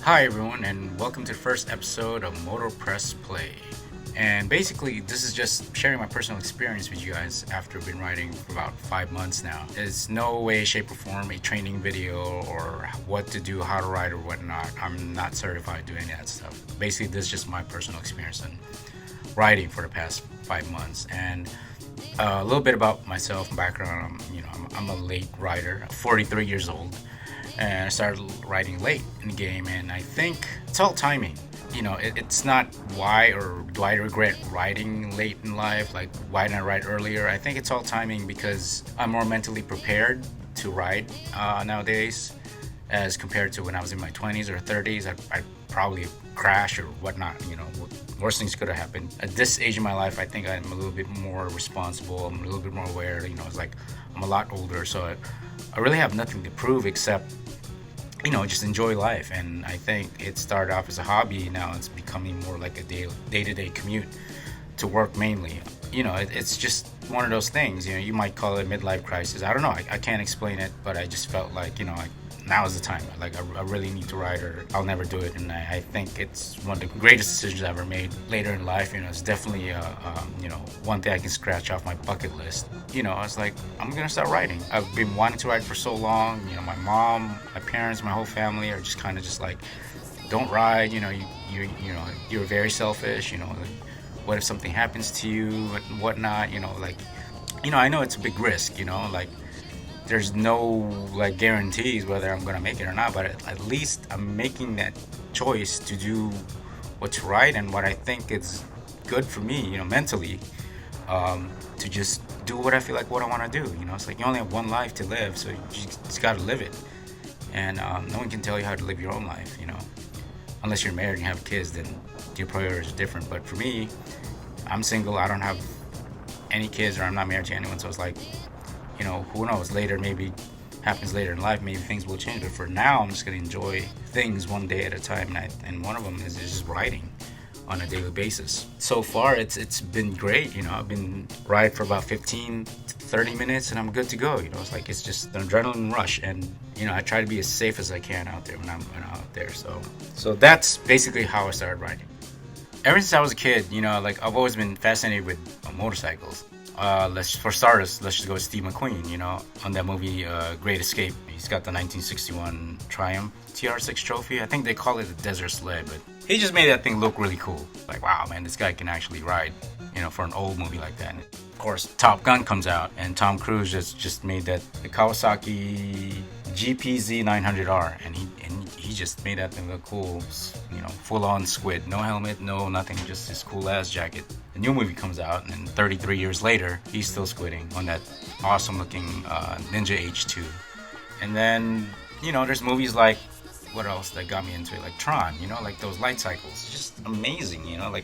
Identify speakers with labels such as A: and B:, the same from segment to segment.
A: Hi everyone, and welcome to the first episode of Moto Press Play. And basically, this is just sharing my personal experience with you guys after I've been riding for about 5 months now. It's no way, shape, or form a training video or what to do, how to ride, or whatnot. I'm not certified doing that stuff. Basically, this is just my personal experience in riding for the past 5 months. And a little bit about myself and background. I'm a late rider, 43 years old, and I started riding late in the game. And I think it's all timing. It's not why or do I regret riding late in life. Like, why didn't I ride earlier? I think it's all timing because I'm more mentally prepared to ride nowadays as compared to when I was in my 20s or 30s. I'd probably crash or whatnot. Worst things could have happened. At this age in my life, I think I'm a little bit more responsible. I'm a little bit more aware. It's like I'm a lot older, so I really have nothing to prove except just enjoy life. And I think it started off as a hobby. Now it's becoming more like a day-to-day commute to work mainly. It's just one of those things. You might call it a midlife crisis. I don't know. I can't explain it, but I just felt like, now is the time. Like, I really need to ride or I'll never do it. And I think it's one of the greatest decisions I ever made later in life. It's definitely, one thing I can scratch off my bucket list. I was like, I'm going to start riding. I've been wanting to ride for so long. My mom, my parents, my whole family are just kind of just like, don't ride. You're very selfish. What if something happens to you and whatnot? I know it's a big risk, there's no guarantees whether I'm gonna make it or not, but at least I'm making that choice to do what's right and what I think is good for me, mentally, to just do what I feel like what I want to do. It's like you only have one life to live, so you just gotta live it. And no one can tell you how to live your own life, unless you're married and you have kids, then your priorities are different. But for me, I'm single, I don't have any kids, or I'm not married to anyone, so it's like, who knows, maybe happens later in life, maybe things will change. But for now, I'm just going to enjoy things one day at a time. And one of them is just riding on a daily basis. So far, it's been great. I've been riding for about 15 to 30 minutes and I'm good to go. It's just an adrenaline rush. And, I try to be as safe as I can out there when I'm out there. So that's basically how I started riding. Ever since I was a kid, I've always been fascinated with motorcycles. For starters, let's just go with Steve McQueen, on that movie, Great Escape. He's got the 1961 Triumph TR6 trophy. I think they call it the Desert Sled, but he just made that thing look really cool. Like, wow, man, this guy can actually ride, for an old movie like that. And of course, Top Gun comes out, and Tom Cruise just made the Kawasaki GPZ 900R, and he just made that thing look cool, full-on squid, no helmet, no nothing, just his cool-ass jacket. The new movie comes out, and 33 years later, he's still squidding on that awesome-looking Ninja H2. And then, there's movies like, what else that got me into it? Like Tron, like those light cycles. It's just amazing, when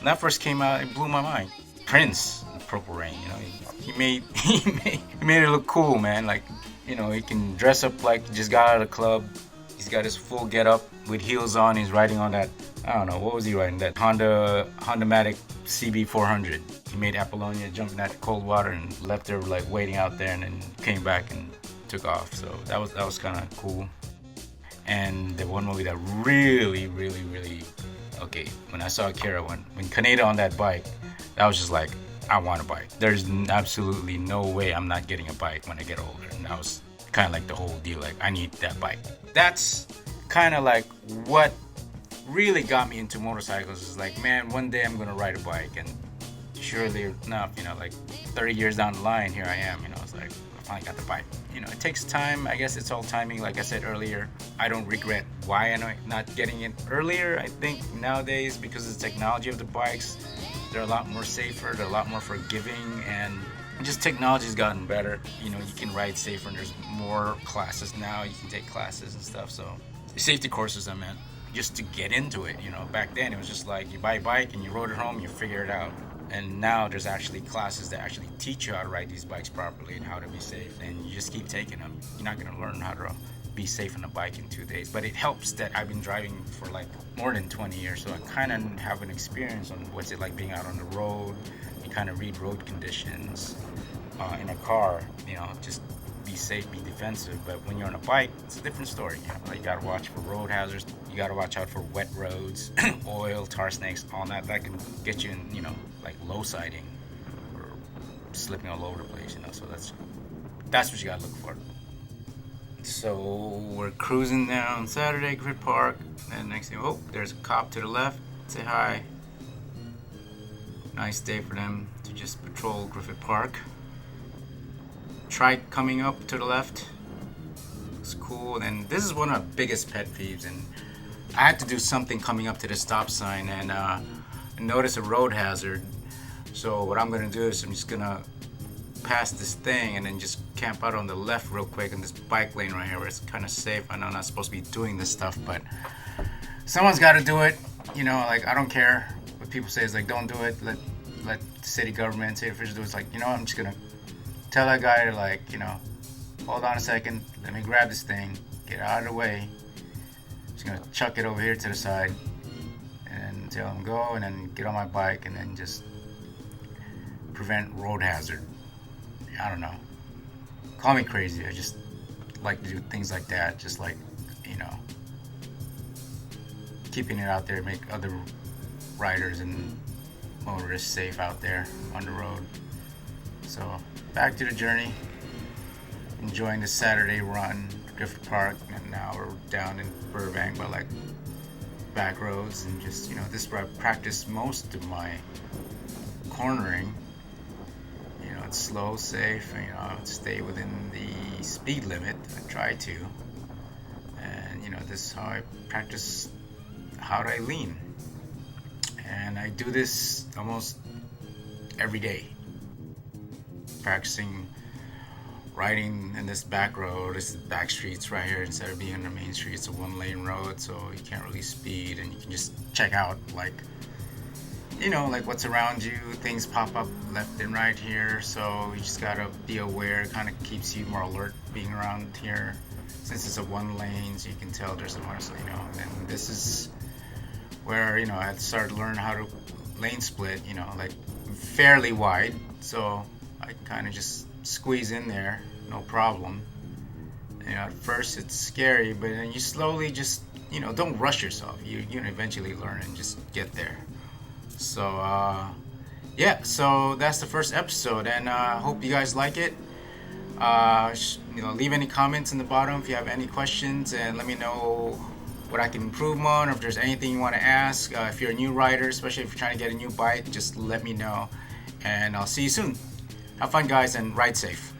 A: that first came out, it blew my mind. Prince, Purple Rain, he made it look cool, man. He can dress up like he just got out of the club. He's got his full get-up with heels on. He's riding on that, I don't know, what was he riding? That Honda-Matic CB400. He made Apollonia jump in that cold water and left her waiting out there, and then came back and took off. So that was kind of cool. And the one movie that really, really, really, when I saw Kira, when Kaneda on that bike, that was just like, I want a bike. There's absolutely no way I'm not getting a bike when I get older. And that was kind of like the whole deal. Like, I need that bike. That's kind of like what really got me into motorcycles. Is like, man, one day I'm going to ride a bike. And surely enough, 30 years down the line, here I am. It's like, I finally got the bike. It takes time. I guess it's all timing. Like I said earlier, I don't regret why I'm not getting it earlier. I think nowadays, because of the technology of the bikes, they're a lot more safer, they're a lot more forgiving, and just technology's gotten better. You can ride safer, and there's more classes now. You can take classes and stuff. So the safety courses, I meant, just to get into it. Back then it was just like you buy a bike and you rode it home, you figure it out. And now there's actually classes that actually teach you how to ride these bikes properly and how to be safe. And you just keep taking them. You're not going to learn how to be safe on a bike in 2 days. But it helps that I've been driving for more than 20 years. So I kind of have an experience on what's it like being out on the road. You kind of read road conditions in a car, just be safe, be defensive. But when you're on a bike, it's a different story. You know, like you gotta watch for road hazards. You gotta watch out for wet roads, oil, tar snakes, all that. That can get you in, you know, like low siding or slipping all over the place. You know, so that's what you gotta look for. So we're cruising down Saturday, Griffith Park, and next thing, oh, there's a cop to the left. Say hi. Nice day for them to just patrol Griffith Park. Trike coming up to the left. Looks cool. And this is one of my biggest pet peeves. And I had to do something coming up to the stop sign and notice a road hazard. So what I'm gonna do is I'm just gonna pass this thing and then just camp out on the left real quick in this bike lane right here where it's kind of safe. I know I'm not supposed to be doing this stuff, but someone's got to do it. You know, like I don't care what people say. Is like, don't do it. Let city government, city officials do it. It's like, you know, I'm just gonna tell that guy to, like, you know, hold on a second. Let me grab this thing. Get out of the way. Just gonna chuck it over here to the side and tell him go, and then get on my bike and then just prevent road hazard. I don't know. Call me crazy. I just like to do things like that. Just like, you know, keeping it out there, make other riders and motorists safe out there on the road. So back to the journey. Enjoying the Saturday run, Griffith Park, and now we're down in Burbank by like back roads, and just, you know, this is where I practice most of my cornering. You know, it's slow, safe, and, you know, stay within the speed limit. I try to. And, you know, this is how I practice how do I lean. And I do this almost every day. Practicing riding in this back road. This is back streets right here. Instead of being on the main street, it's a one-lane road, so you can't really speed, and you can just check out, like, you know, like what's around you. Things pop up left and right here, so you just gotta be aware. It kind of keeps you more alert being around here, since it's a one lane, so you can tell there's somewhere, so, you know. And this is where, you know, I started to learn how to lane split, you know, like fairly wide, so I kind of just squeeze in there, no problem. You know, at first it's scary, but then you slowly just, you know, don't rush yourself. You eventually learn and just get there. So yeah, so that's the first episode, and I hope you guys like it. You know, leave any comments in the bottom if you have any questions, and let me know what I can improve on, or if there's anything you want to ask. If you're a new rider, especially if you're trying to get a new bike, just let me know, and I'll see you soon. Have fun, guys, and ride safe.